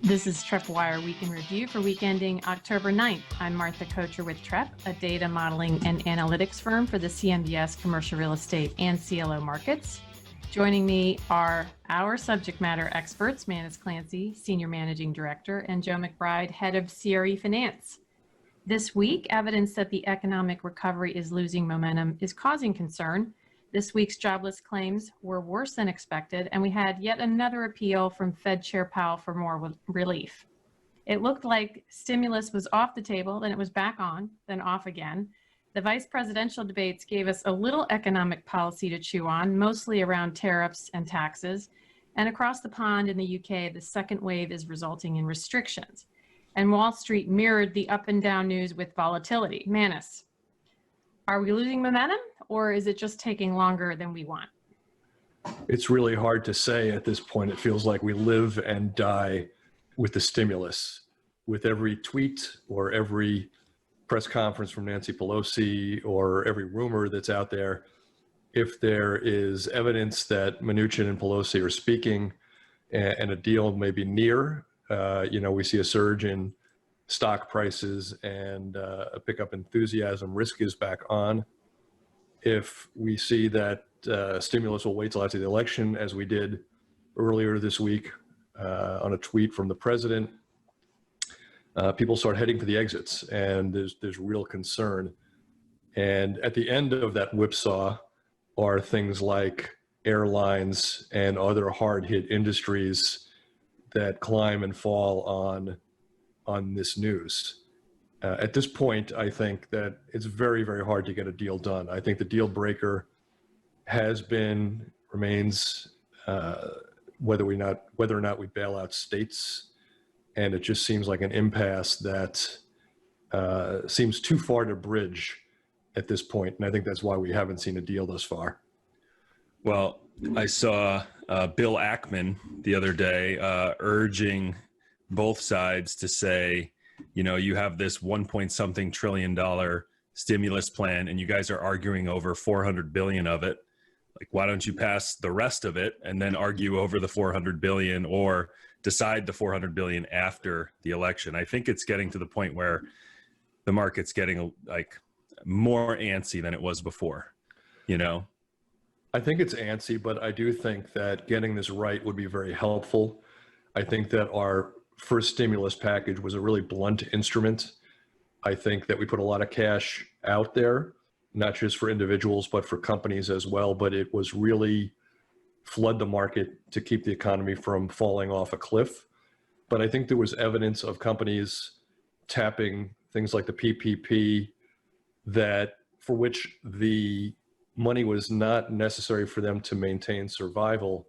This is Trepp Wire Week in Review for week ending October 9th. I'm Martha Kocher with Trepp, a data modeling and analytics firm for the CMBS commercial real estate and CLO markets. Joining me are our subject matter experts, Manus Clancy, Senior Managing Director, and Joe McBride, Head of CRE Finance. This week, evidence that the economic recovery is losing momentum is causing concern. This week's jobless claims were worse than expected, and we had yet another appeal from Fed Chair Powell for more relief. It looked like stimulus was off the table, then it was back on, then off again. The vice presidential debates gave us a little economic policy to chew on, mostly around tariffs and taxes. And across the pond in the UK, the second wave is resulting in restrictions. And Wall Street mirrored the up and down news with volatility. Manus, are we losing momentum, or is it just taking longer than we want? It's really hard to say at this point. It feels like we live and die with the stimulus. With every tweet or every press conference from Nancy Pelosi or every rumor that's out there, if there is evidence that Mnuchin and Pelosi are speaking and a deal may be near, we see a surge in stock prices and a pickup enthusiasm. Risk is back on. If we see that stimulus will wait till after the election, as we did earlier this week on a tweet from the president, people start heading for the exits, and there's real concern. And at the end of that whipsaw are things like airlines and other hard-hit industries that climb and fall on this news. At this point, I think that it's very, very hard to get a deal done. I think the deal breaker remains whether or not we bail out states, and it just seems like an impasse that seems too far to bridge at this point, and I think that's why we haven't seen a deal thus far. Well, I saw Bill Ackman the other day urging both sides to say, you have this $1.something trillion stimulus plan, and you guys are arguing over 400 billion of it. Like, why don't you pass the rest of it and then argue over the 400 billion, or decide the 400 billion after the election? I think it's getting to the point where the market's getting like more antsy than it was before, I think it's antsy, but I do think that getting this right would be very helpful. I think that our first stimulus package was a really blunt instrument. I think that we put a lot of cash out there, not just for individuals, but for companies as well. But it was really flood the market to keep the economy from falling off a cliff. But I think there was evidence of companies tapping things like the PPP that for which the money was not necessary for them to maintain survival.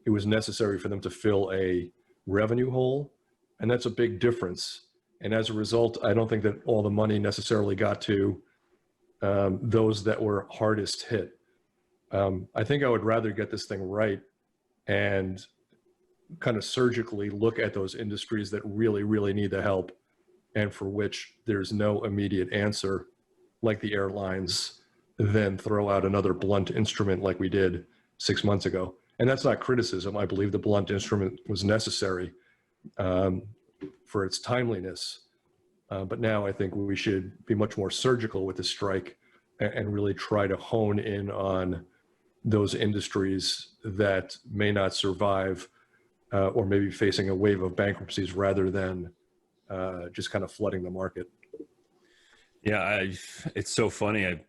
It was necessary for them to fill a revenue hole. And that's a big difference. And as a result, I don't think that all the money necessarily got to those that were hardest hit. I think I would rather get this thing right and kind of surgically look at those industries that really, really need the help and for which there's no immediate answer, like the airlines, than throw out another blunt instrument like we did 6 months ago. And that's not criticism. I believe the blunt instrument was necessary for its timeliness. But now I think we should be much more surgical with the strike and really try to hone in on those industries that may not survive or maybe facing a wave of bankruptcies rather than just kind of flooding the market. Yeah, it's so funny.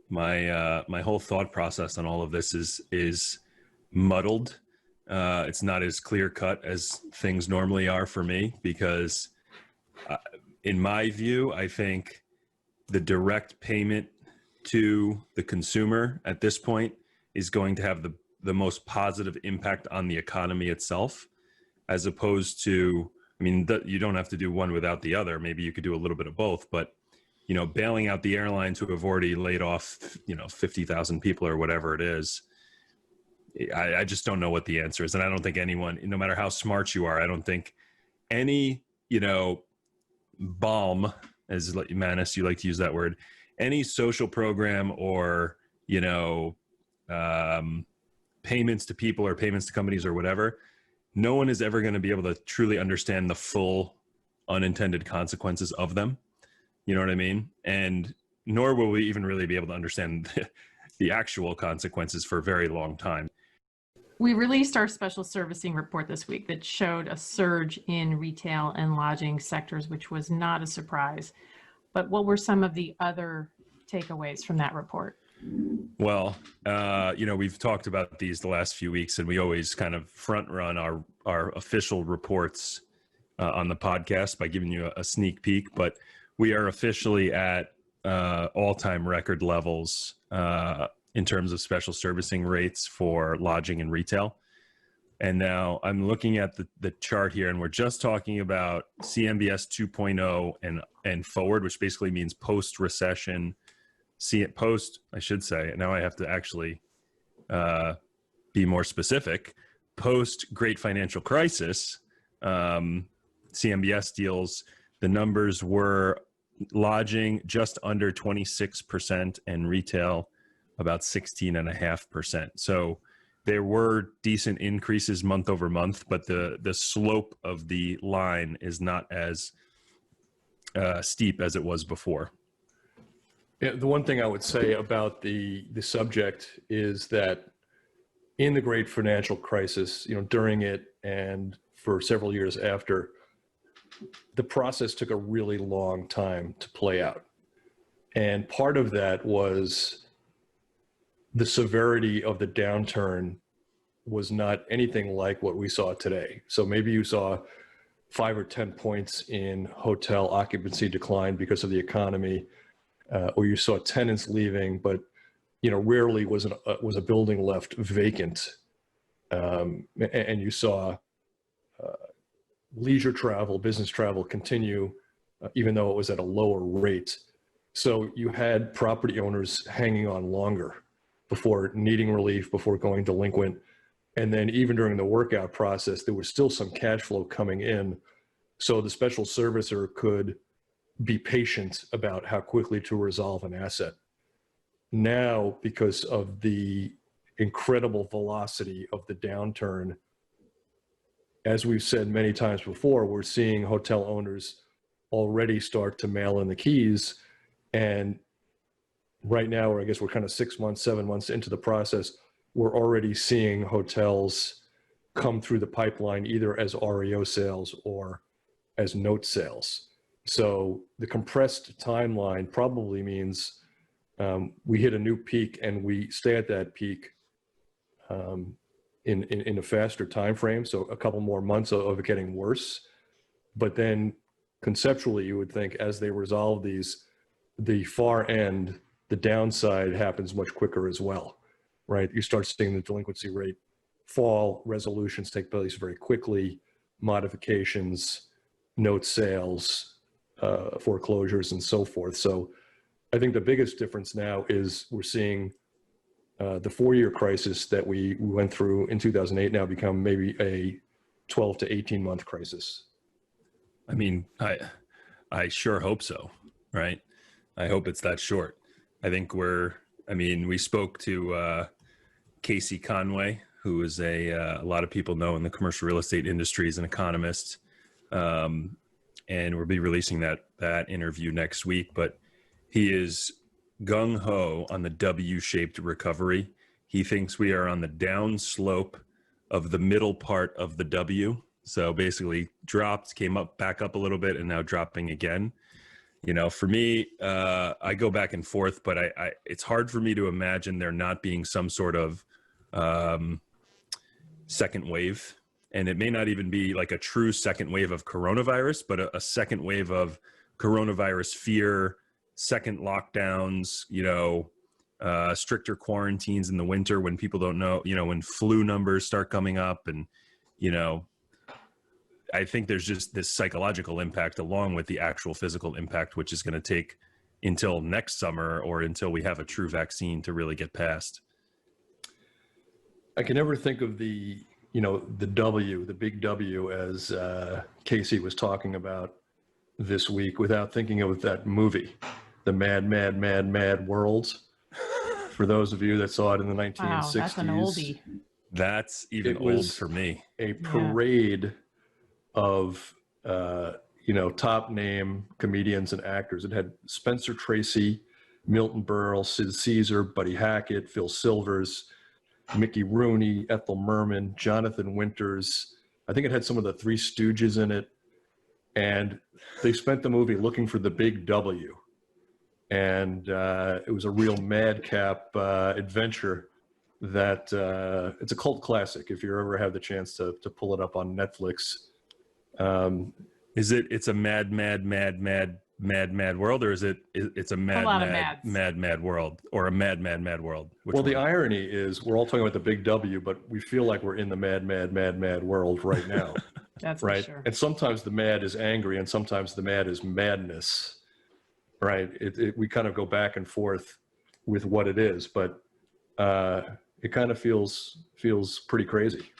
My whole thought process on all of this is muddled. It's not as clear cut as things normally are for me, because in my view, I think the direct payment to the consumer at this point is going to have the most positive impact on the economy itself, as opposed to, you don't have to do one without the other. Maybe you could do a little bit of both, but bailing out the airlines who have already laid off, 50,000 people or whatever it is. I just don't know what the answer is. And I don't think anyone, no matter how smart you are, I don't think any, balm, as Manus, you like to use that word, any social program or, payments to people or payments to companies or whatever, no one is ever going to be able to truly understand the full unintended consequences of them. You know what I mean? And nor will we even really be able to understand the actual consequences for a very long time. We released our special servicing report this week that showed a surge in retail and lodging sectors, which was not a surprise. But what were some of the other takeaways from that report? Well, we've talked about these the last few weeks, and we always kind of front run our official reports on the podcast by giving you a sneak peek. But we are officially at all-time record levels in terms of special servicing rates for lodging and retail. And now I'm looking at the chart here, and we're just talking about CMBS 2.0 and forward, which basically means post-recession. I should say, now I have to actually be more specific. Post Great Financial Crisis, CMBS deals, the numbers were lodging just under 26% and retail about 16.5%. So there were decent increases month over month, but the slope of the line is not as steep as it was before. Yeah, the one thing I would say about the subject is that in the Great Financial Crisis, during it and for several years after, the process took a really long time to play out. And part of that was the severity of the downturn was not anything like what we saw today. So maybe you saw 5 or 10 points in hotel occupancy decline because of the economy, or you saw tenants leaving, but rarely was a building left vacant, and you saw leisure travel, business travel continue, even though it was at a lower rate. So you had property owners hanging on longer before needing relief, before going delinquent, and then even during the workout process, there was still some cash flow coming in, so the special servicer could be patient about how quickly to resolve an asset. Now, because of the incredible velocity of the downturn, as we've said many times before, we're seeing hotel owners already start to mail in the keys. And right now, or I guess we're kind of 6 months, 7 months into the process, we're already seeing hotels come through the pipeline either as REO sales or as note sales. So the compressed timeline probably means we hit a new peak and we stay at that peak in a faster time frame. So a couple more months of it getting worse. But then conceptually, you would think as they resolve these, the far end, the downside happens much quicker as well, right? You start seeing the delinquency rate fall, resolutions take place very quickly, modifications, note sales, foreclosures, and so forth. So I think the biggest difference now is we're seeing the 4-year crisis that we went through in 2008 now become maybe a 12 to 18 month crisis. I mean, I sure hope so, right? I hope it's that short. I think we spoke to Casey Conway, who is a lot of people know in the commercial real estate industry as an economist. And we'll be releasing that interview next week, but he is gung-ho on the W-shaped recovery. He thinks we are on the down slope of the middle part of the W. So basically dropped, came up, back up a little bit, and now dropping again. For me, I go back and forth, but it's hard for me to imagine there not being some sort of second wave. And it may not even be like a true second wave of coronavirus, but a second wave of coronavirus fear, second lockdowns, stricter quarantines in the winter when people don't know, when flu numbers start coming up. And, I think there's just this psychological impact along with the actual physical impact, which is going to take until next summer or until we have a true vaccine to really get past. I can never think of the W, the big W, as Casey was talking about this week, without thinking of that movie, The Mad, Mad, Mad, Mad World, For those of you that saw it in the Wow, 1960s, that's an oldie. That's even it old was for me. a parade of top name comedians and actors. It had Spencer Tracy, Milton Berle, Sid Caesar, Buddy Hackett, Phil Silvers, Mickey Rooney, Ethel Merman, Jonathan Winters. I think it had some of the Three Stooges in it. And they spent the movie looking for the big W. And it was a real madcap adventure that it's a cult classic if you ever have the chance to pull it up on Netflix. It's a mad world, or it's a mad world, or a mad world? Well, the irony is we're all talking about the big W, but we feel like we're in the mad world right now. That's right. For sure. And sometimes the mad is angry and sometimes the mad is madness. Right. We kind of go back and forth with what it is, but it kind of feels pretty crazy.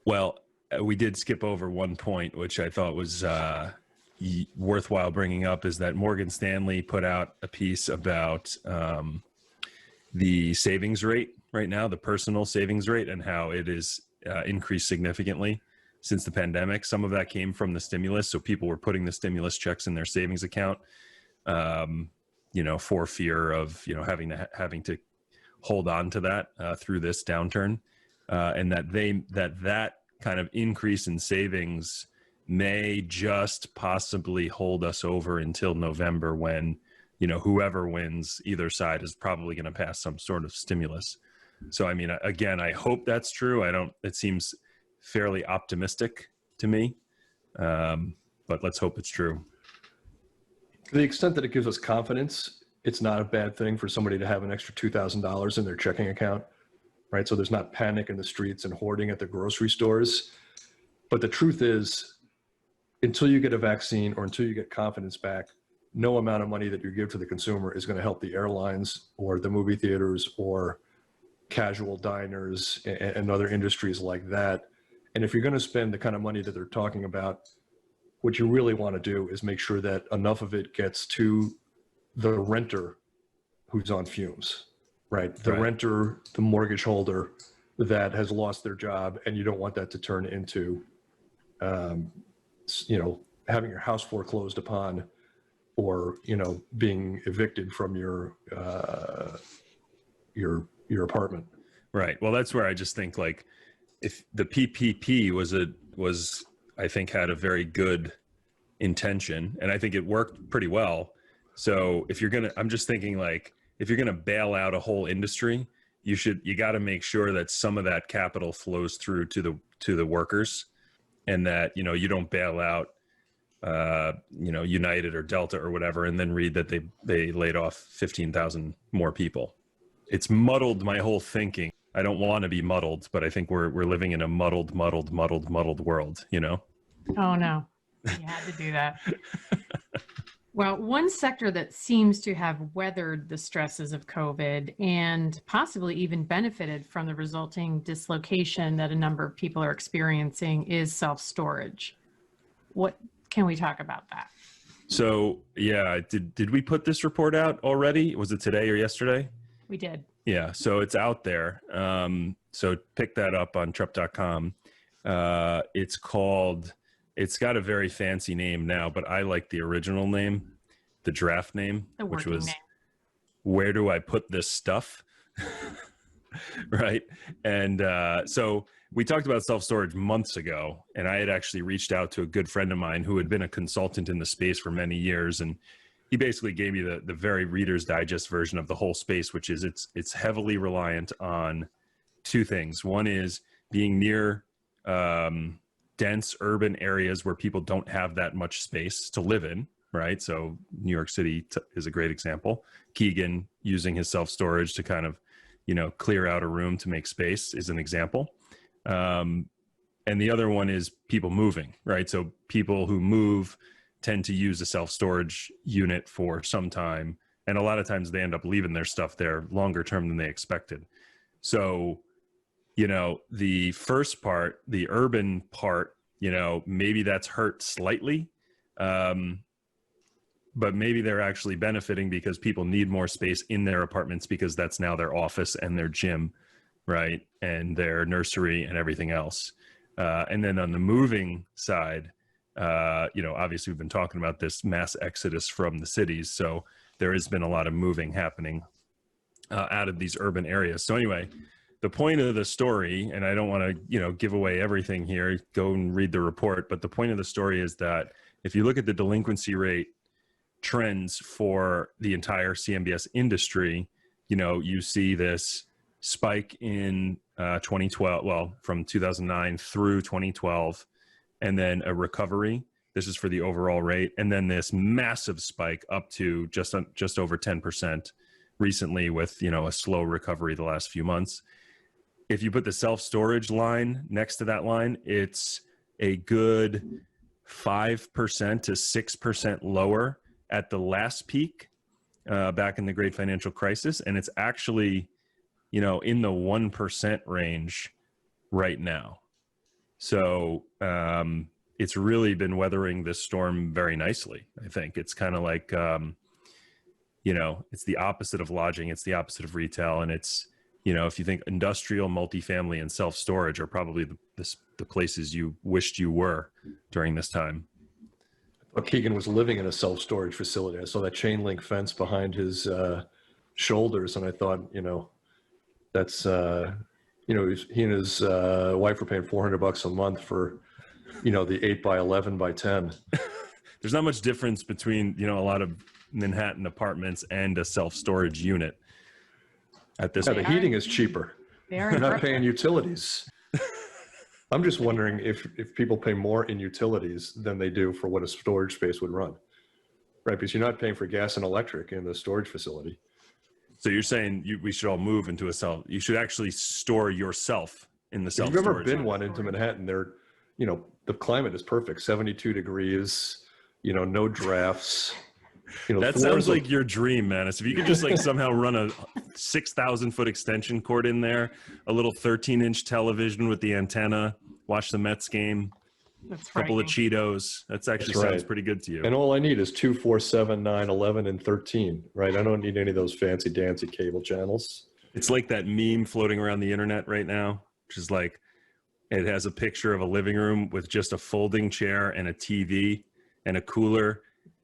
Well, we did skip over one point, which I thought was worthwhile bringing up, is that Morgan Stanley put out a piece about the savings rate right now, the personal savings rate, and how it is increased significantly since the pandemic. Some of that came from the stimulus. So people were putting the stimulus checks in their savings account, for fear of, having to hold on to that through this downturn. And that kind of increase in savings may just possibly hold us over until November, when, whoever wins either side is probably going to pass some sort of stimulus. So, I mean, again, I hope that's true. It seems fairly optimistic to me, but let's hope it's true. To the extent that it gives us confidence, it's not a bad thing for somebody to have an extra $2,000 in their checking account, right? So there's not panic in the streets and hoarding at the grocery stores. But the truth is, until you get a vaccine or until you get confidence back, no amount of money that you give to the consumer is going to help the airlines or the movie theaters or casual diners and other industries like that. And if you're going to spend the kind of money that they're talking about, what you really want to do is make sure that enough of it gets to the renter who's on fumes, right? The renter, the mortgage holder that has lost their job, and you don't want that to turn into, having your house foreclosed upon, or being evicted from your apartment. Right. Well, that's where I just think, like, if the PPP was I think had a very good intention, and I think it worked pretty well. So I'm just thinking, like, if you're gonna bail out a whole industry, you got to make sure that some of that capital flows through to the workers, and that you don't bail out United or Delta or whatever, and then read that they laid off 15,000 more people. It's muddled my whole thinking. I don't want to be muddled, but I think we're living in a muddled world, Oh, no. You had to do that. Well, one sector that seems to have weathered the stresses of COVID and possibly even benefited from the resulting dislocation that a number of people are experiencing is self-storage. What can we talk about that? So, yeah, did we put this report out already? Was it today or yesterday? We did. Yeah, so it's out there. So pick that up on Trepp.com. It's got a very fancy name now, but I like the original name, the draft name, which was name. Where Do I Put This Stuff? Right. And so we talked about self-storage months ago, and I had actually reached out to a good friend of mine who had been a consultant in the space for many years. And he basically gave me the very Reader's Digest version of the whole space, which is it's heavily reliant on two things. One is being near dense urban areas where people don't have that much space to live in, right? So New York City is a great example. Keegan using his self-storage to kind of, clear out a room to make space is an example. And the other one is people moving, right? So people who move tend to use a self-storage unit for some time. And a lot of times they end up leaving their stuff there longer term than they expected. So, the first part, the urban part, maybe that's hurt slightly. but maybe they're actually benefiting because people need more space in their apartments because that's now their office and their gym, right? And their nursery and everything else. And then on the moving side, obviously we've been talking about this mass exodus from the cities. So there has been a lot of moving happening out of these urban areas. So anyway, the point of the story, and I don't want to, give away everything here, go and read the report, but the point of the story is that if you look at the delinquency rate trends for the entire CMBS industry, you see this spike in 2012, well, from 2009 through 2012, and then a recovery. This is for the overall rate. And then this massive spike up to just over 10% recently with, a slow recovery the last few months. If you put the self-storage line next to that line, it's a good 5% to 6% lower at the last peak back in the great financial crisis. And it's actually, in the 1% range right now. So it's really been weathering this storm very nicely. I think it's kind of like, it's the opposite of lodging. It's the opposite of retail. And it's, if you think industrial, multifamily, and self-storage are probably the places you wished you were during this time. Well, Keegan was living in a self-storage facility. I saw that chain link fence behind his shoulders, and I thought, that's, he and his wife were paying $400 a month for, the 8x11x10. There's not much difference between, a lot of Manhattan apartments and a self-storage unit at this point. The heating is cheaper. You're not paying utilities. I'm just wondering if people pay more in utilities than they do for what a storage space would run, right? Because you're not paying for gas and electric in the storage facility. So you're saying we should all move into you should actually store yourself in the self-storage. If you've ever been one into Manhattan, the climate is perfect, 72 degrees, no drafts. That sounds like your dream, Manus. If you could just somehow run a 6,000 foot extension cord in there, a little 13-inch television with the antenna, watch the Mets game, a couple of Cheetos. That actually sounds pretty good to you. And all I need is 2, 4, 7, 9, 11, and 13, right? I don't need any of those fancy dancy cable channels. It's like that meme floating around the internet right now, which is like, it has a picture of a living room with just a folding chair and a TV and a cooler.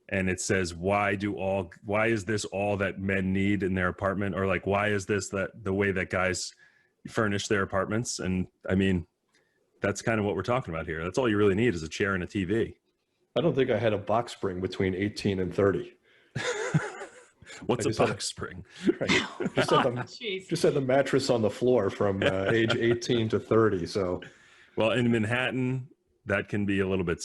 And it says, why is this all that men need in their apartment? Or why is this the way that guys furnish their apartments? And I mean, that's kind of what we're talking about here. That's all you really need is a chair and a TV. I don't think I had a box spring between 18 and 30. What's a box spring? Right. Just had the mattress on the floor from age 18 to 30. So, well, in Manhattan, that can be a little bit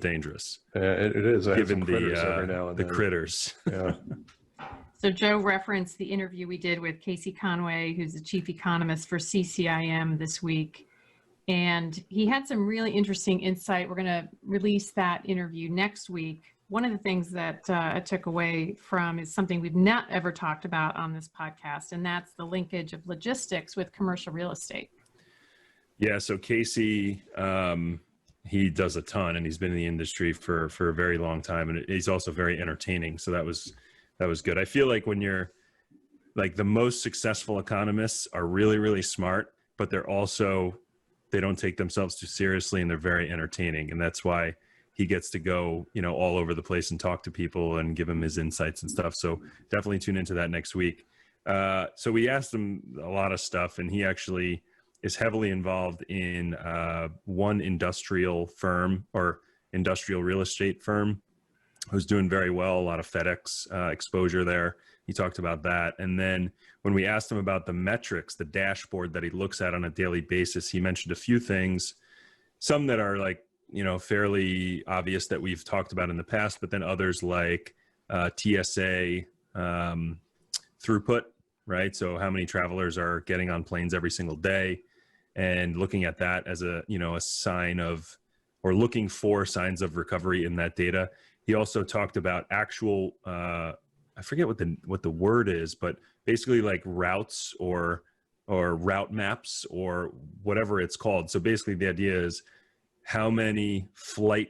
dangerous. It is. Given the critters. Yeah. So Joe referenced the interview we did with Casey Conway, who's the chief economist for CCIM this week. And he had some really interesting insight. We're going to release that interview next week. One of the things that I took away from is something we've not ever talked about on this podcast, and that's the linkage of logistics with commercial real estate. Yeah, so Casey, he does a ton, and he's been in the industry for a very long time, and he's also very entertaining. So that was good. I feel like when you're the most successful economists are really, really smart, but they don't take themselves too seriously, and they're very entertaining, and that's why he gets to go, all over the place and talk to people and give him his insights and stuff. So definitely tune into that next week. So we asked him a lot of stuff, and he actually is heavily involved in one industrial firm or industrial real estate firm who's doing very well, a lot of FedEx exposure there. He talked about that. And then when we asked him about the metrics, the dashboard that he looks at on a daily basis, he mentioned a few things, some that are fairly obvious that we've talked about in the past, but then others like TSA throughput, right? So how many travelers are getting on planes every single day, and looking at that as a sign of, or looking for signs of recovery in that data. He also talked about actual, I forget what the word is, but basically routes or route maps or whatever it's called. So basically the idea is how many flight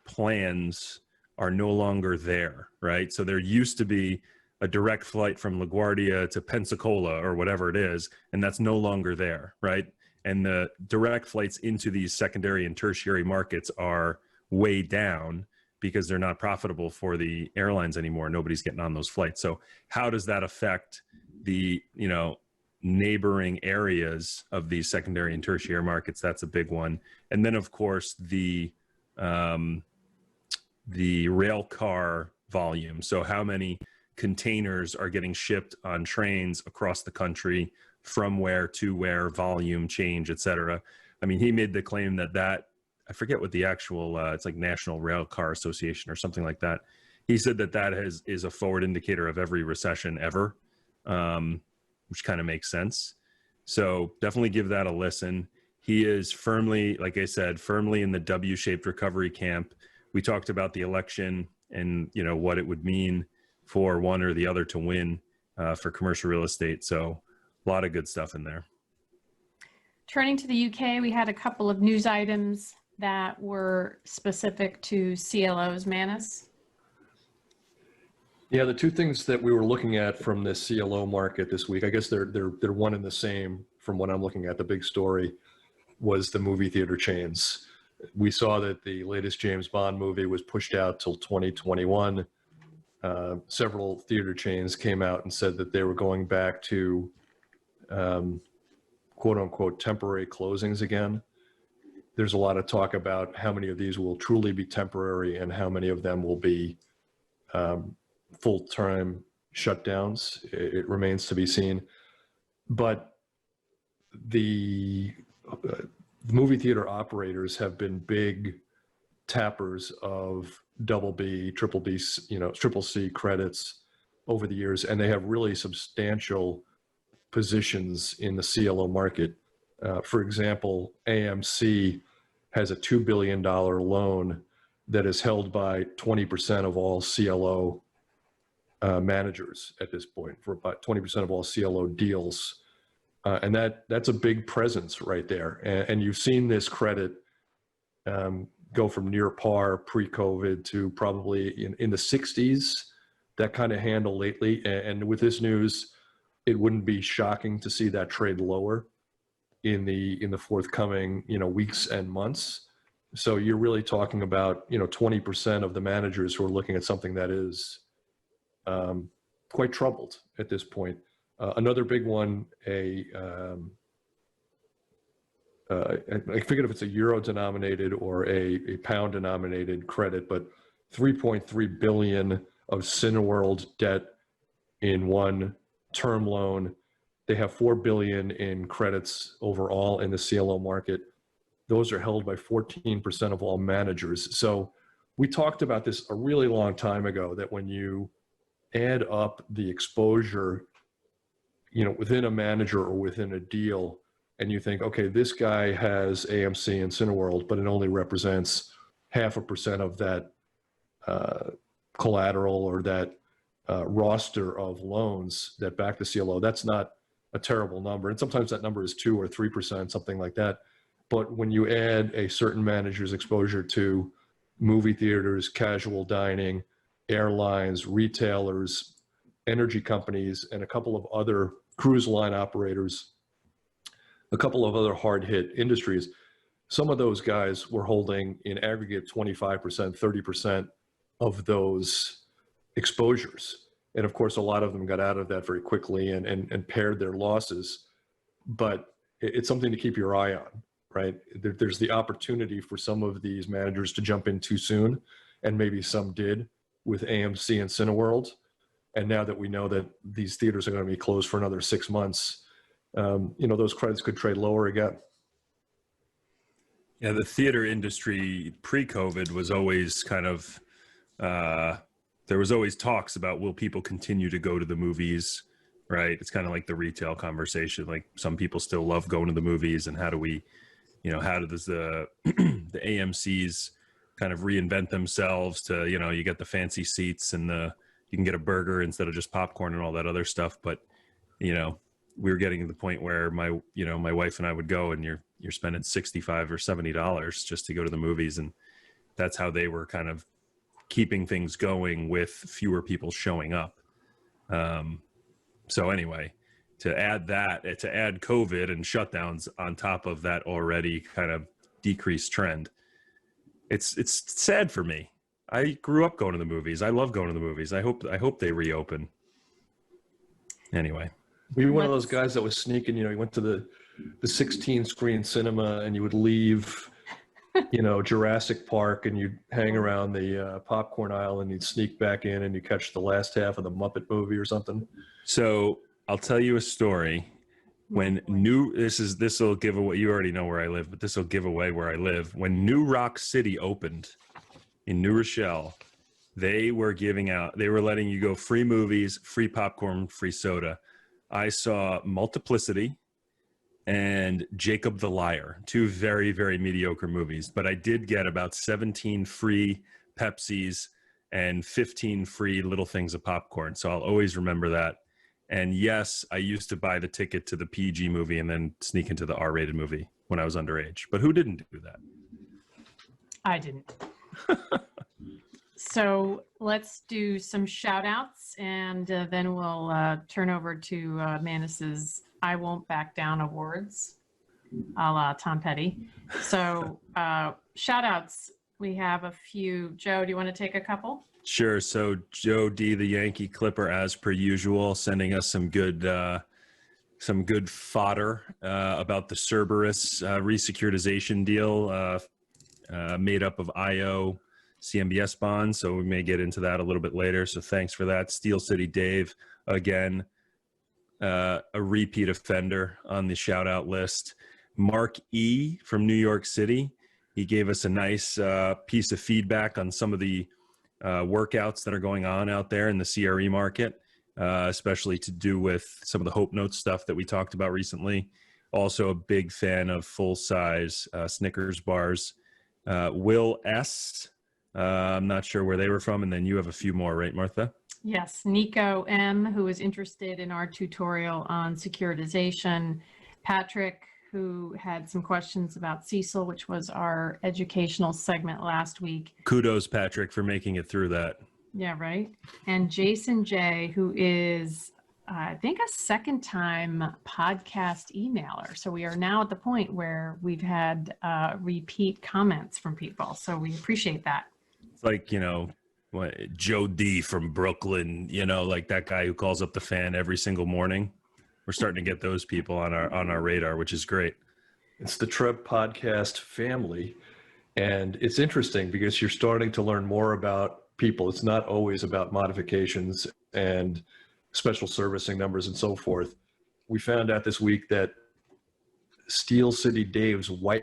plans are no longer there, right? So there used to be a direct flight from LaGuardia to Pensacola or whatever it is, and that's no longer there, right? And the direct flights into these secondary and tertiary markets are way down because they're not profitable for the airlines anymore. Nobody's getting on those flights. So how does that affect the, neighboring areas of these secondary and tertiary markets? That's a big one. And then of course the rail car volume. So how many containers are getting shipped on trains across the country, from where to where, volume change, et cetera. I mean, he made the claim that I forget what the actual, it's like National Rail Car Association or something like that. He said that is a forward indicator of every recession ever, which kind of makes sense. So definitely give that a listen. He is firmly, like I said, firmly in the W-shaped recovery camp. We talked about the election and, what it would mean for one or the other to win for commercial real estate. So a lot of good stuff in there. Turning to the UK, we had a couple of news items that were specific to CLOs, Manus. Yeah, the two things that we were looking at from this CLO market this week, I guess they're one and the same from what I'm looking at. The big story was the movie theater chains. We saw that the latest James Bond movie was pushed out till 2021. Several theater chains came out and said that they were going back to quote unquote temporary closings again. There's a lot of talk about how many of these will truly be temporary and how many of them will be full-time shutdowns. It remains to be seen. But the movie theater operators have been big tappers of double B, triple B, triple C credits over the years, and they have really substantial positions in the CLO market. For example, AMC has a $2 billion loan that is held by 20% of all CLO managers at this point, for about 20% of all CLO deals. And that's a big presence right there. And you've seen this credit go from near par pre-COVID to probably in the 60s, that kind of handle lately. And with this news, it wouldn't be shocking to see that trade lower in the forthcoming weeks and months. So you're really talking about 20% of the managers who are looking at something that is quite troubled at this point. Another big one, I forget if it's a euro denominated or a pound denominated credit, but 3.3 billion of Cineworld debt in one term loan. They have 4 billion in credits overall in the CLO market. Those are held by 14% of all managers. So we talked about this a really long time ago, that when you add up the exposure, within a manager or within a deal, and you think, okay, this guy has AMC and Cineworld, but it only represents 0.5% of that collateral or that roster of loans that back the CLO. That's not a terrible number. And sometimes that number is 2 or 3%, something like that. But when you add a certain manager's exposure to movie theaters, casual dining, airlines, retailers, energy companies, and a couple of other cruise line operators, a couple of other hard hit industries, some of those guys were holding in aggregate 25%, 30% of those exposures. And of course, a lot of them got out of that very quickly and pared their losses. But it's something to keep your eye on, right? There's the opportunity for some of these managers to jump in too soon, and maybe some did with AMC and Cineworld. And now that we know that these theaters are going to be closed for another 6 months, those credits could trade lower again. Yeah, the theater industry pre-COVID was always kind of, there was always talks about, will people continue to go to the movies, right? It's kind of like the retail conversation. Like, some people still love going to the movies, and how do we, how does the the AMCs kind of reinvent themselves to, you get the fancy seats and you can get a burger instead of just popcorn and all that other stuff. But, we were getting to the point where my wife and I would go, and you're spending $65 or $70 just to go to the movies. And that's how they were kind of keeping things going with fewer people showing up. So anyway, to add COVID and shutdowns on top of that already kind of decreased trend, it's sad for me. I grew up going to the movies. I love going to the movies. I hope they reopen. Anyway, were you one of those guys that was sneaking? You went to the 16 screen cinema and you would leave, Jurassic Park, and you'd hang around the popcorn aisle and you'd sneak back in and you catch the last half of the Muppet movie or something. So I'll tell you a story. When this will give away, you already know where I live, but this will give away where I live. When New Rock City opened in New Rochelle, they were letting you go free movies, free popcorn, free soda. I saw Multiplicity and Jacob the Liar, two very, very mediocre movies, but I did get about 17 free Pepsis and 15 free little things of popcorn. So I'll always remember that. And yes, I used to buy the ticket to the PG movie and then sneak into the R-rated movie when I was underage. But who didn't do that? I didn't. So let's do some shout outs, and then we'll turn over to Manus's I Won't Back Down Awards, a la Tom Petty. So shout outs, we have a few. Joe, do you want to take a couple? Sure. So Joe D, the Yankee Clipper, as per usual, sending us some good fodder about the Cerberus resecuritization deal made up of IO CMBS bonds. So we may get into that a little bit later. So thanks for that. Steel City Dave, again, a repeat offender on the shout out list. Mark E from New York City. He gave us a nice piece of feedback on some of the workouts that are going on out there in the CRE market, especially to do with some of the Hope Notes stuff that we talked about recently. Also a big fan of full-size Snickers bars. Will S, I'm not sure where they were from, and then you have a few more, right, Martha? Yes, Nico M, who is interested in our tutorial on securitization. Patrick, who had some questions about CECL, which was our educational segment last week. Kudos, Patrick, for making it through that. Yeah, right. And Jason J, who is, I think, a second-time podcast emailer. So we are now at the point where we've had repeat comments from people. So we appreciate that. It's like, Joe D from Brooklyn, like that guy who calls up the fan every single morning. We're starting to get those people on our radar, which is great. It's the Trepp podcast family. And it's interesting because you're starting to learn more about people. It's not always about modifications and special servicing numbers and so forth. We found out this week that Steel City Dave's wife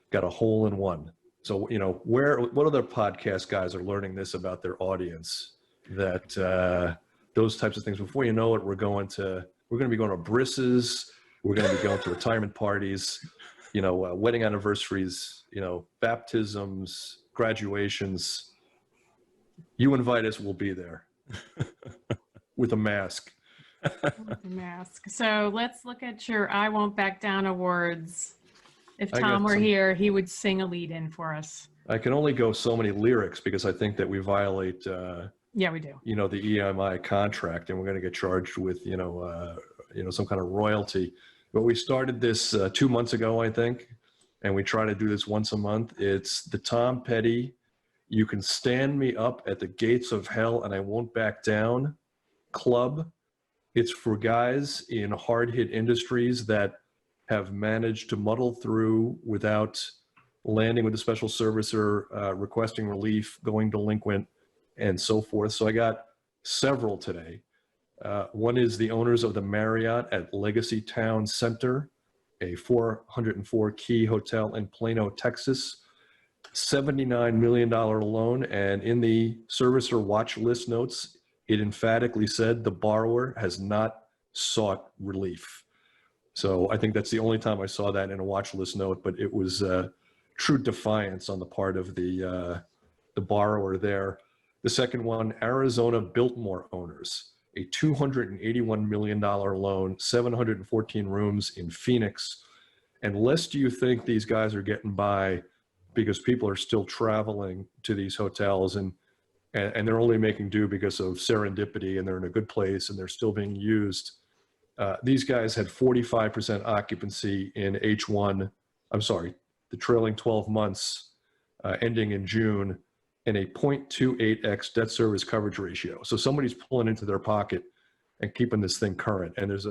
got a hole in one. So, what other podcast guys are learning this about their audience, that those types of things? Before you know it, we're going to be going to brisses. We're going to be going to retirement parties, wedding anniversaries, baptisms, graduations. You invite us, we'll be there with a mask. So let's look at your I Won't Back Down awards. If Tom were some here, he would sing a lead in for us. I can only go so many lyrics because I think that we violate Yeah, we do. the EMI contract, and we're going to get charged with some kind of royalty. But we started this 2 months ago, I think, and we try to do this once a month. It's the Tom Petty "You Can Stand Me Up at the Gates of Hell and I Won't Back Down" club. It's for guys in hard-hit industries that have managed to muddle through without landing with a special servicer, requesting relief, going delinquent, and so forth. So I got several today. One is the owners of the Marriott at Legacy Town Center, a 404-key hotel in Plano, Texas. $79 million loan, and in the servicer watch list notes, it emphatically said the borrower has not sought relief. So I think that's the only time I saw that in a watch list note, but it was true defiance on the part of the borrower there. The second one, Arizona Biltmore owners, a $281 million loan, 714 rooms in Phoenix. And lest you think these guys are getting by because people are still traveling to these hotels, and they're only making do because of serendipity, and they're in a good place and they're still being used. These guys had 45% occupancy in H1, I'm sorry, the trailing 12 months ending in June, and a 0.28x debt service coverage ratio. So somebody's pulling into their pocket and keeping this thing current. And there's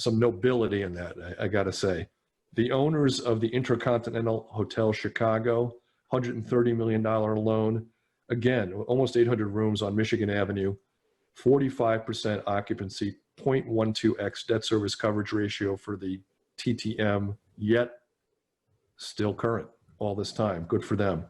some nobility in that, I gotta say. The owners of the Intercontinental Hotel Chicago, $130 million loan, again, almost 800 rooms on Michigan Avenue, 45% occupancy, 0.12x debt service coverage ratio for the TTM, yet still current all this time. Good for them.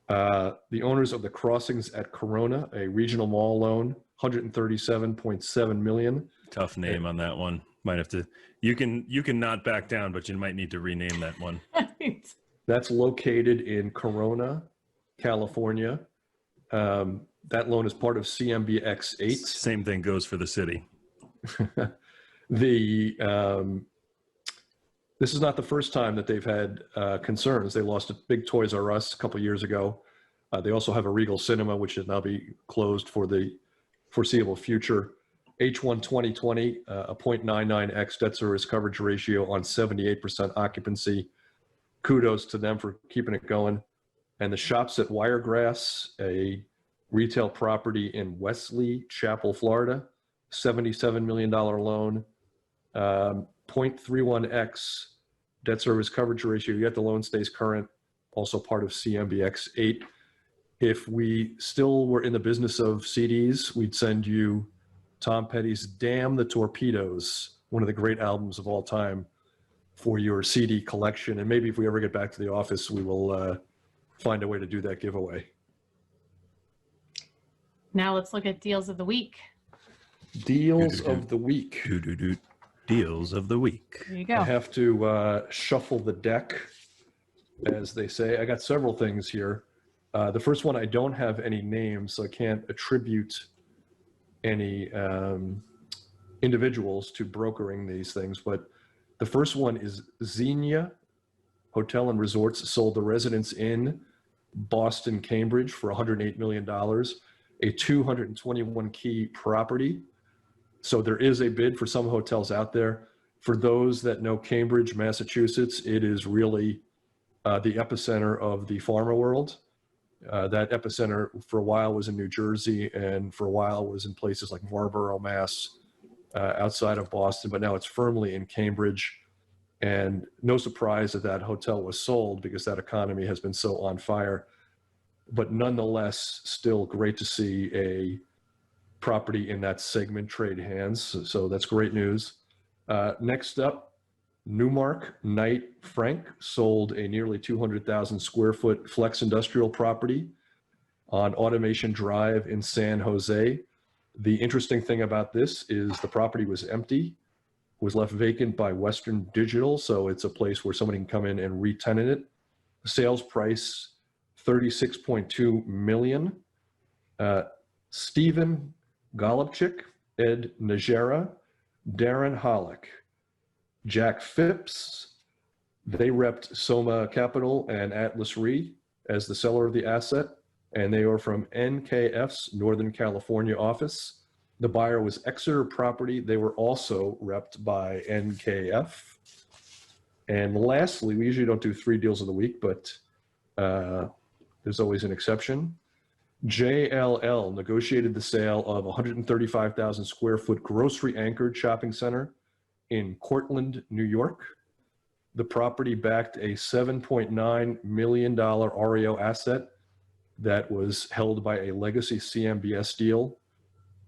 The owners of the Crossings at Corona, a regional mall loan, $137.7 million. Tough name on that one. Might have to. You can not back down, but you might need to rename that one. That's located in Corona, California. That loan is part of CMBX 8. Same thing goes for the city. This is not the first time that they've had concerns. They lost a big Toys R Us a couple of years ago. They also have a Regal Cinema, which should now be closed for the foreseeable future. H1 2020, a 0.99x debt service coverage ratio on 78% occupancy. Kudos to them for keeping it going. And the Shops at Wiregrass, a retail property in Wesley Chapel, Florida, $77 million loan, 0.31x debt service coverage ratio, yet the loan stays current, also part of CMBX 8. If we still were in the business of CDs, we'd send you Tom Petty's Damn the Torpedoes, one of the great albums of all time, for your CD collection. And maybe if we ever get back to the office, we will find a way to do that giveaway. Now let's look at deals of the week. Deals of the week. Deals of the week. There you go. I have to shuffle the deck, as they say. I got several things here. The first one, I don't have any names, so I can't attribute any individuals to brokering these things. But the first one is Xenia Hotel and Resorts sold the Residence Inn, Boston, Cambridge for $108 million, a 221 key property. So there is a bid for some hotels out there. For those that know Cambridge, Massachusetts, it is really the epicenter of the pharma world. That epicenter for a while was in New Jersey, and for a while was in places like Marlborough, Mass, outside of Boston, but now it's firmly in Cambridge. And no surprise that that hotel was sold, because that economy has been so on fire. But nonetheless, still great to see a property in that segment trade hands. So that's great news. Next up, Newmark Knight Frank sold a nearly 200,000 square foot flex industrial property on Automation Drive in San Jose. The interesting thing about this is the property was empty, was left vacant by Western Digital. So it's a place where somebody can come in and re-tenant it. Sales price, $36.2 million. Stephen Golubchik, Ed Najera, Darren Hollick, Jack Phipps. They repped Soma Capital and Atlas Re as the seller of the asset, and they are from NKF's Northern California office. The buyer was Exeter Property. They were also repped by NKF. And lastly, we usually don't do 3 deals of the week, but there's always an exception. JLL negotiated the sale of 135,000 square foot grocery anchored shopping center in Cortland, New York. The property backed a $7.9 million REO asset that was held by a legacy CMBS deal.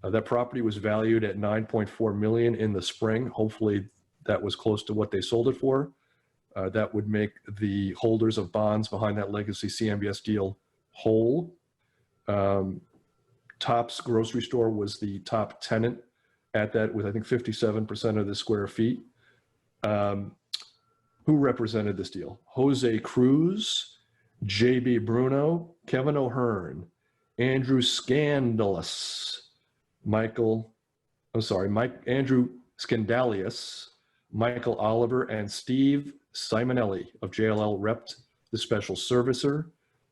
That property was valued at $9.4 million in the spring. Hopefully that was close to what they sold it for. That would make the holders of bonds behind that legacy CMBS deal whole. Tops Grocery Store was the top tenant at that, with I think 57% of the square feet. Who represented this deal? Jose Cruz, JB Bruno, Kevin O'Hearn, Andrew Scandalous, Andrew Scandalius, Michael Oliver, and Steve Simonelli of JLL repped the special servicer.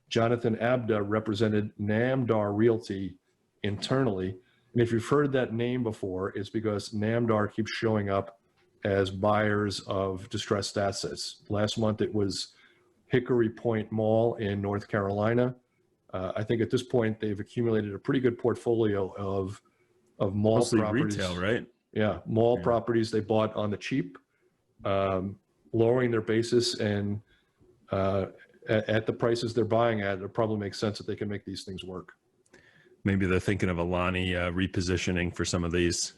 Jonathan Abda represented Namdar Realty internally. And if you've heard that name before, it's because Namdar keeps showing up as buyers of distressed assets. Last month, it was Hickory Point Mall in North Carolina. I think at this point, they've accumulated a pretty good portfolio of mall Mostly properties. retail, right? Yeah, mall Yeah. properties they bought on the cheap, lowering their basis, and at the prices they're buying at, it probably makes sense that they can make these things work. Maybe they're thinking of Alani repositioning for some of these.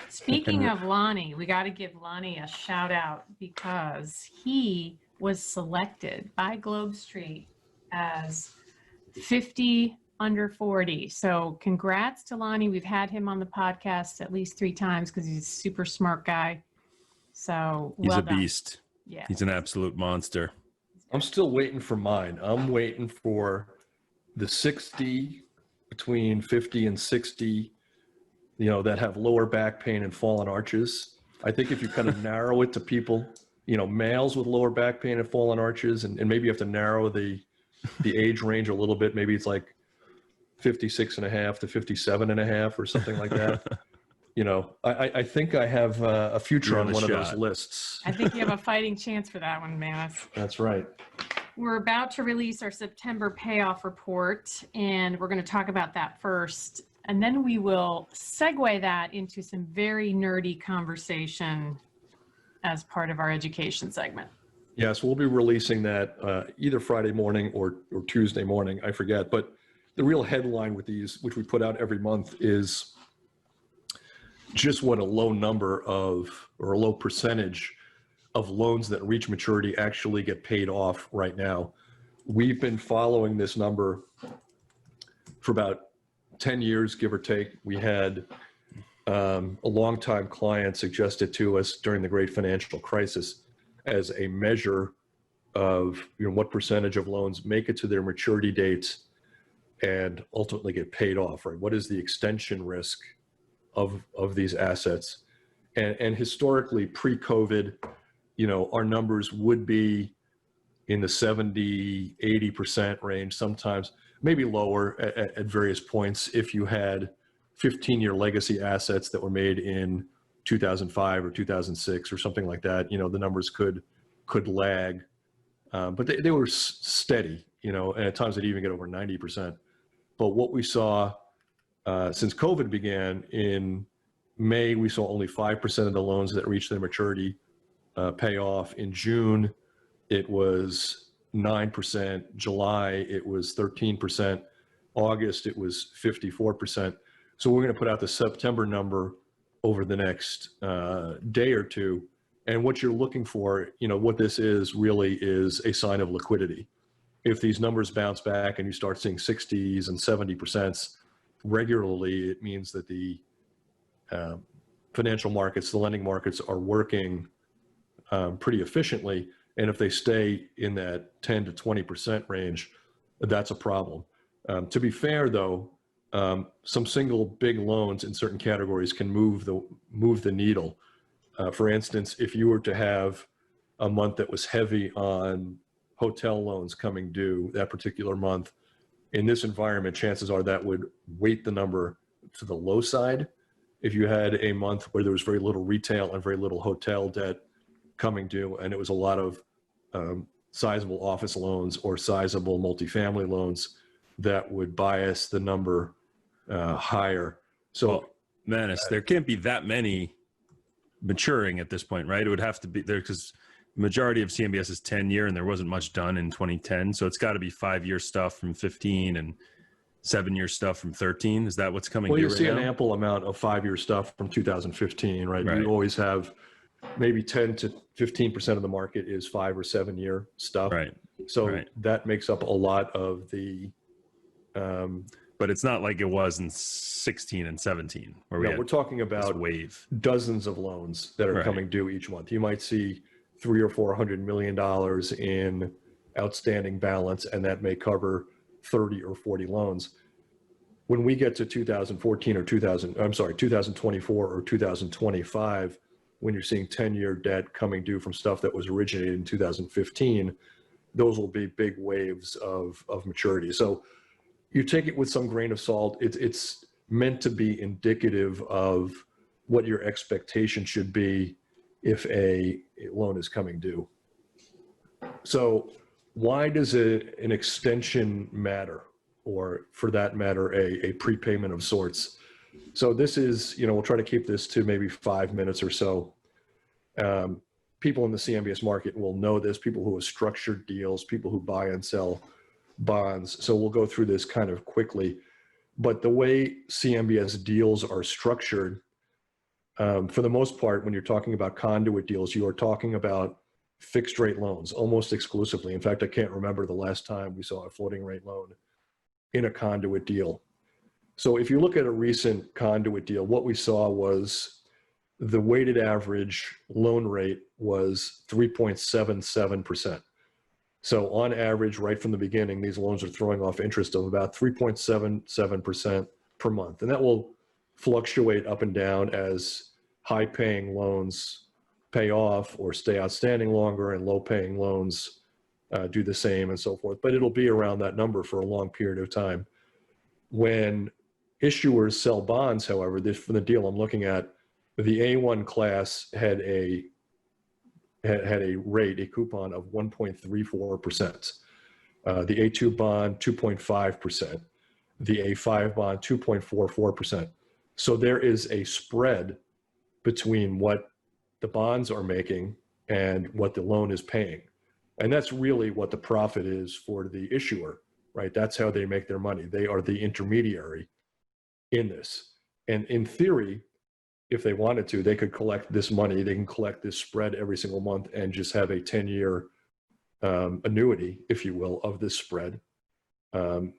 Speaking of Lonnie, we got to give Lonnie a shout out because he was selected by Globe Street as 50 under 40. So congrats to Lonnie. We've had him on the podcast at least 3 times because he's a super smart guy. So He's well a done. beast. Yeah. He's an absolute monster. I'm still waiting for mine. I'm waiting for the 60, between 50 and 60, that have lower back pain and fallen arches. I think if you kind of narrow it to people, males with lower back pain and fallen arches, and maybe you have to narrow the age range a little bit. Maybe it's like 56 and a half to 57 and a half or something like that. I think I have a future You're on the one of shot. those lists. I think you have a fighting chance for that one, Manus. That's right. We're about to release our September payoff report, and we're going to talk about that first. And then we will segue that into some very nerdy conversation as part of our education segment. Yes, we'll be releasing that either Friday morning or Tuesday morning. I forget. But the real headline with these, which we put out every month, is just what a low number of, or a low percentage of loans that reach maturity actually get paid off right now. We've been following this number for about 10 years, give or take. We had a longtime client suggest it to us during the great financial crisis as a measure of what percentage of loans make it to their maturity dates and ultimately get paid off, right? What is the extension risk of these assets? And historically, pre-COVID, our numbers would be in the 70, 80% range, sometimes maybe lower at various points if you had 15-year legacy assets that were made in 2005 or 2006 or something like that. The numbers could lag, but they were steady, and at times they'd even get over 90%. But what we saw since COVID began in May, we saw only 5% of the loans that reached their maturity pay off. In June, it was 9%. July, it was 13%. August, it was 54%. So we're going to put out the September number over the next day or two. And what you're looking for, what this is really is a sign of liquidity. If these numbers bounce back and you start seeing 60s and 70% regularly, it means that the financial markets, the lending markets are working pretty efficiently. And if they stay in that 10 to 20% range, that's a problem. To be fair, though, some single big loans in certain categories can move the needle. For instance, if you were to have a month that was heavy on hotel loans coming due that particular month, in this environment, chances are that would weight the number to the low side. If you had a month where there was very little retail and very little hotel debt coming due, and it was a lot of sizable office loans or sizable multifamily loans, that would bias the number higher. So, well, Manus, there can't be that many maturing at this point, right? It would have to be there because the majority of CMBS is 10-year, and there wasn't much done in 2010. So it's got to be 5-year stuff from 15 and 7-year stuff from 13. Is that what's coming? Well, you right see now? an ample amount of 5-year stuff from 2015, right? You always have maybe 10 to 15% of the market is 5 or 7-year stuff. Right. So that makes up a lot of the. But it's not like it was in 16 and 17, where we're talking about wave dozens of loans that are coming due each month. You might see $300 or $400 million in outstanding balance, and that may cover 30 or 40 loans. When we get to 2014 or 2024 or 2025, when you're seeing 10-year debt coming due from stuff that was originated in 2015, those will be big waves of maturity. So you take it with some grain of salt. It's meant to be indicative of what your expectation should be if a loan is coming due. So why does an extension matter, or for that matter, a prepayment of sorts? So this is, we'll try to keep this to maybe 5 minutes or so. People in the CMBS market will know this, people who have structured deals, people who buy and sell bonds. So we'll go through this kind of quickly. But the way CMBS deals are structured, for the most part, when you're talking about conduit deals, you are talking about fixed rate loans almost exclusively. In fact, I can't remember the last time we saw a floating rate loan in a conduit deal. So if you look at a recent conduit deal, what we saw was the weighted average loan rate was 3.77%. So on average, right from the beginning, these loans are throwing off interest of about 3.77% per month. And that will fluctuate up and down as high paying loans pay off or stay outstanding longer, and low paying loans do the same and so forth. But it'll be around that number for a long period of time. When issuers sell bonds, however, for the deal I'm looking at, the A1 class had a rate, a coupon of 1.34%. The A2 bond, 2.5%. The A5 bond, 2.44%. So there is a spread between what the bonds are making and what the loan is paying. And that's really what the profit is for the issuer, right? That's how they make their money. They are the intermediary in this. And in theory, if they wanted to, they could collect this money, they can collect this spread every single month and just have a 10-year annuity, if you will, of this spread. But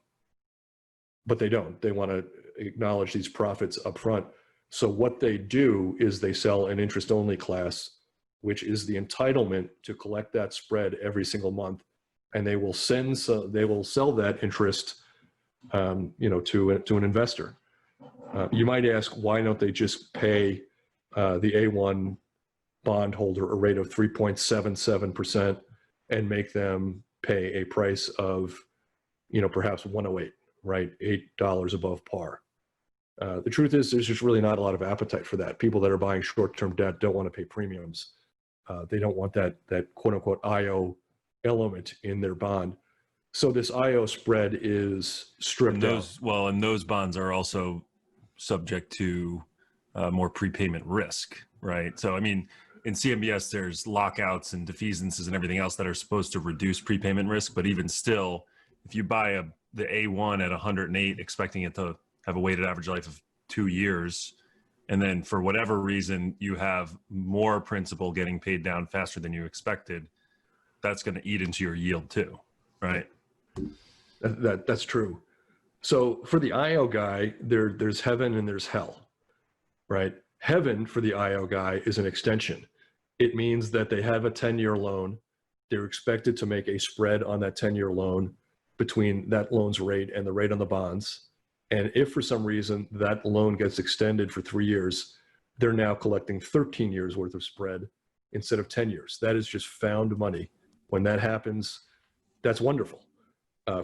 they don't. They want to acknowledge these profits up front. So what they do is they sell an interest-only class, which is the entitlement to collect that spread every single month, and they will sell that interest, to an investor. You might ask, why don't they just pay the A1 bondholder a rate of 3.77% and make them pay a price of, perhaps 108, right? $8 above par. The truth is, there's just really not a lot of appetite for that. People that are buying short-term debt don't want to pay premiums. They don't want that quote-unquote IO element in their bond. So this IO spread is stripped out. Well, and those bonds are also subject to more prepayment risk, right? So, I mean, in CMBS, there's lockouts and defeasances and everything else that are supposed to reduce prepayment risk. But even still, if you buy the A1 at 108, expecting it to have a weighted average life of 2 years, and then for whatever reason, you have more principal getting paid down faster than you expected, that's going to eat into your yield too, right? That's true. So for the IO guy, there's heaven and there's hell, right? Heaven for the IO guy is an extension. It means that they have a 10-year loan. They're expected to make a spread on that 10-year loan between that loan's rate and the rate on the bonds. And if for some reason that loan gets extended for 3 years, they're now collecting 13 years worth of spread instead of 10 years. That is just found money. When that happens, that's wonderful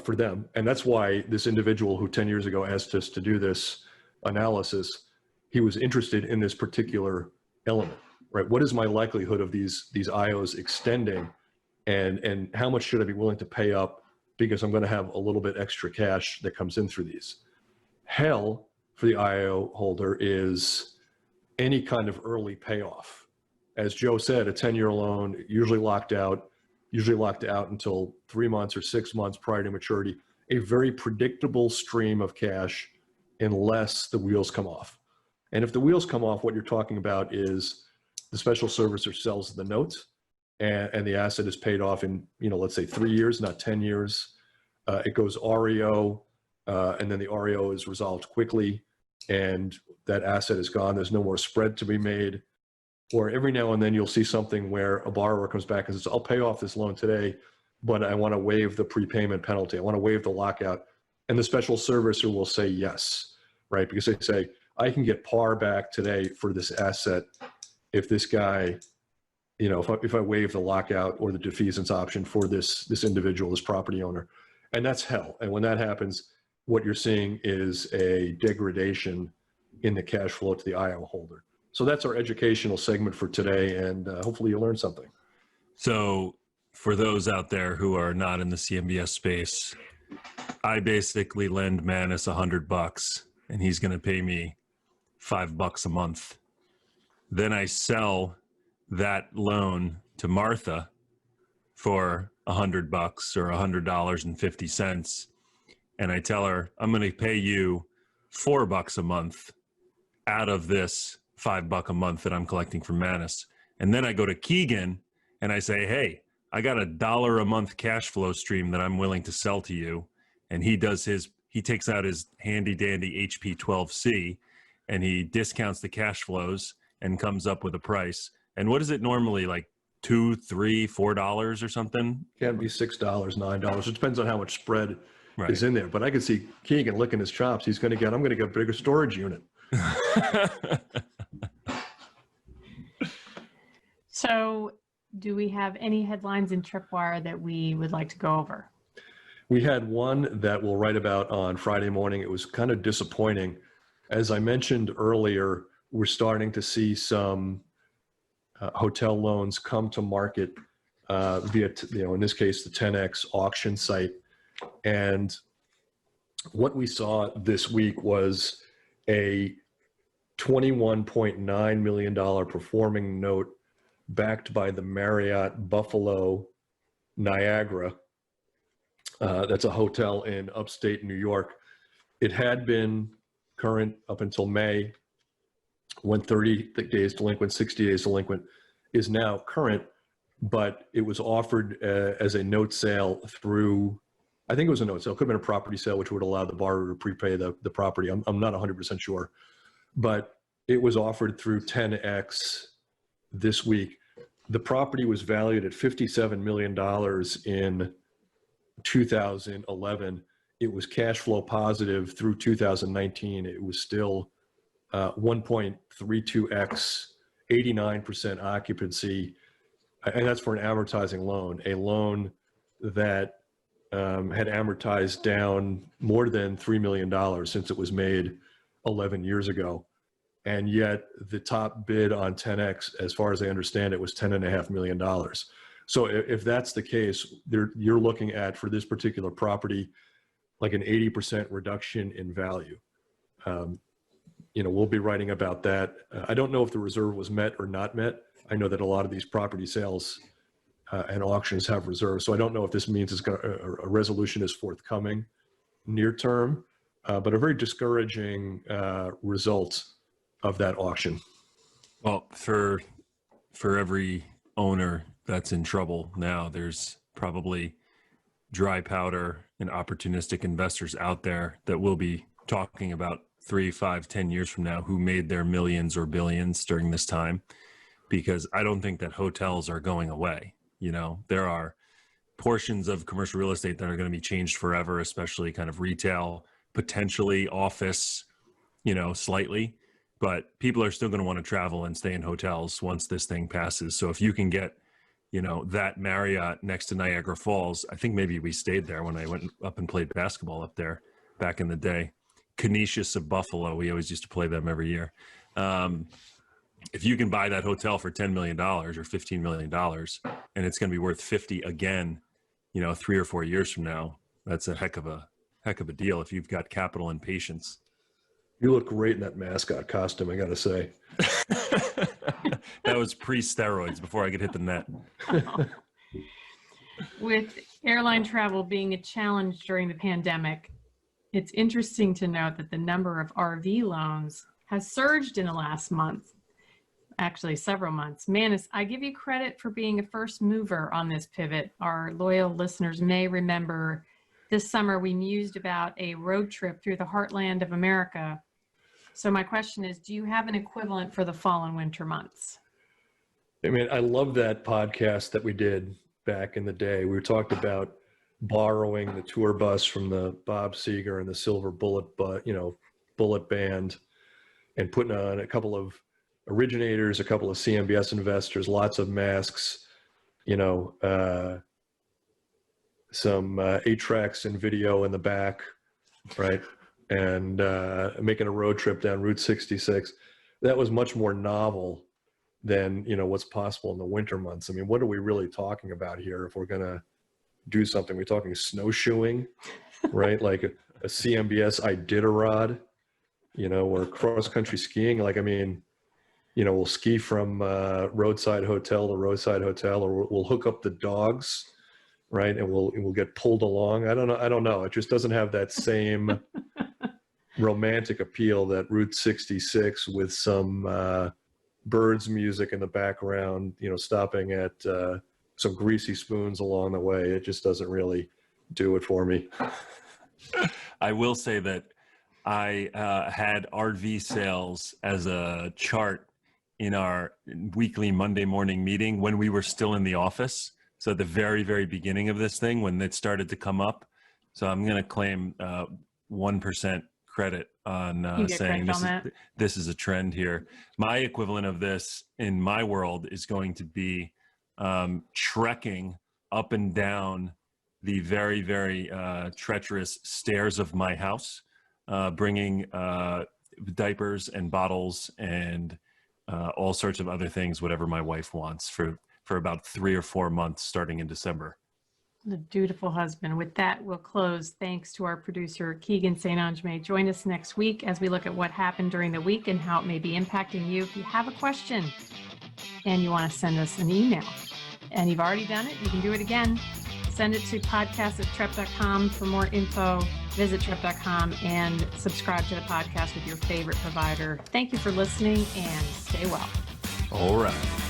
for them. And that's why this individual who 10 years ago asked us to do this analysis, he was interested in this particular element, right? What is my likelihood of these IOs extending, and how much should I be willing to pay up because I'm going to have a little bit extra cash that comes in through these? Hell for the IO holder is any kind of early payoff. As Joe said, a 10-year loan, usually locked out until 3 months or 6 months prior to maturity, a very predictable stream of cash unless the wheels come off. And if the wheels come off, what you're talking about is the special servicer sells the note and the asset is paid off in, let's say 3 years, not 10 years. It goes REO, and then the REO is resolved quickly and that asset is gone. There's no more spread to be made. Or every now and then you'll see something where a borrower comes back and says, I'll pay off this loan today, but I want to waive the prepayment penalty. I want to waive the lockout. And the special servicer will say yes, right? Because they say, I can get par back today for this asset if this guy if I waive the lockout or the defeasance option for this individual, this property owner, and that's hell. And when that happens, what you're seeing is a degradation in the cash flow to the IO holder. So that's our educational segment for today, and hopefully you learned something. So for those out there who are not in the CMBS space, I basically lend Manus $100 and he's going to pay me $5 a month. Then I sell that loan to Martha for $100 or $100.50. And I tell her, I'm going to pay you $4 a month out of this $5 a month that I'm collecting from Manus. And then I go to Keegan and I say, hey, I got $1 a month cash flow stream that I'm willing to sell to you. And he takes out his handy dandy HP12C and he discounts the cash flows and comes up with a price. And what is it normally, like $2, $3, $4 or something? Can be $6, $9. It depends on how much spread Right. is in there. But I can see Keegan licking his chops. I'm going to get a bigger storage unit. So do we have any headlines in Tripwire that we would like to go over? We had one that we'll write about on Friday morning. It was kind of disappointing. As I mentioned earlier, we're starting to see some hotel loans come to market via, in this case, the 10X auction site. And what we saw this week was a $21.9 million performing note backed by the Marriott Buffalo Niagara. That's a hotel in upstate New York. It had been current up until May, went 30 days delinquent, 60 days delinquent, is now current, but it was offered as a note sale through, I think it was a note sale, could have been a property sale, which would allow the borrower to prepay the property. I'm not 100% sure, but it was offered through 10X this week. The property was valued at $57 million in 2011. It was cash flow positive through 2019. It was still 1.32x, 89% occupancy, and that's for an amortizing loan, a loan that had amortized down more than $3 million since it was made 11 years ago. And yet the top bid on 10X, as far as I understand it, was $10.5 million. So if that's the case, you're looking at, for this particular property, like an 80% reduction in value. We'll be writing about that. I don't know if the reserve was met or not met. I know that a lot of these property sales and auctions have reserves. So I don't know if this means a resolution is forthcoming near term, but a very discouraging result of that auction. Well, for every owner that's in trouble now, there's probably dry powder and opportunistic investors out there that will be talking about 3, 5, 10 years from now who made their millions or billions during this time, because I don't think that hotels are going away. There are portions of commercial real estate that are going to be changed forever, especially kind of retail, potentially office, slightly, but people are still going to want to travel and stay in hotels once this thing passes. So if you can get, that Marriott next to Niagara Falls, I think maybe we stayed there when I went up and played basketball up there back in the day. Canisius of Buffalo, we always used to play them every year. If you can buy that hotel for $10 million or $15 million, and it's going to be worth 50 again, 3 or 4 years from now, that's a heck of a deal if you've got capital and patience. You look great in that mascot costume, I got to say. That was pre-steroids, before I could hit the net. With airline travel being a challenge during the pandemic, it's interesting to note that the number of RV loans has surged in the last month, actually several months. Manus, I give you credit for being a first mover on this pivot. Our loyal listeners may remember this summer we mused about a road trip through the heartland of America. So my question is, do you have an equivalent for the fall and winter months? I mean, I love that podcast that we did back in the day. We talked about borrowing the tour bus from the Bob Seger and the Silver Bullet Band, and putting on a couple of originators, a couple of CMBS investors, lots of masks, you know, some 8-tracks and video in the back, right? And making a road trip down Route 66. That was much more novel than, you know, what's possible in the winter months. I mean, what are we really talking about here if we're going to do something? We're talking snowshoeing, right? Like a CMBS Iditarod, you know, or cross-country skiing. Like, I mean, you know, we'll ski from roadside hotel to roadside hotel, or we'll hook up the dogs, right? And we'll get pulled along. I don't know. It just doesn't have that same romantic appeal that Route 66 with some birds music in the background, you know, stopping at some greasy spoons along the way. It just doesn't really do it for me. I will say that I had RV sales as a chart in our weekly Monday morning meeting when we were still in the office. So at the very, very beginning of this thing, when it started to come up. So I'm going to claim 1% credit on saying this is a trend here. My equivalent of this in my world is going to be trekking up and down the very, very treacherous stairs of my house, bringing diapers and bottles and all sorts of other things, whatever my wife wants, for about 3 or 4 months starting in December. The dutiful husband. With that, we'll close. Thanks to our producer, Keegan St. Ange. Join us next week as we look at what happened during the week and how it may be impacting you. If you have a question and you want to send us an email, and you've already done it, you can do it again. Send it to podcast@trepp.com. For more info, visit trepp.com and subscribe to the podcast with your favorite provider. Thank you for listening and stay well. All right.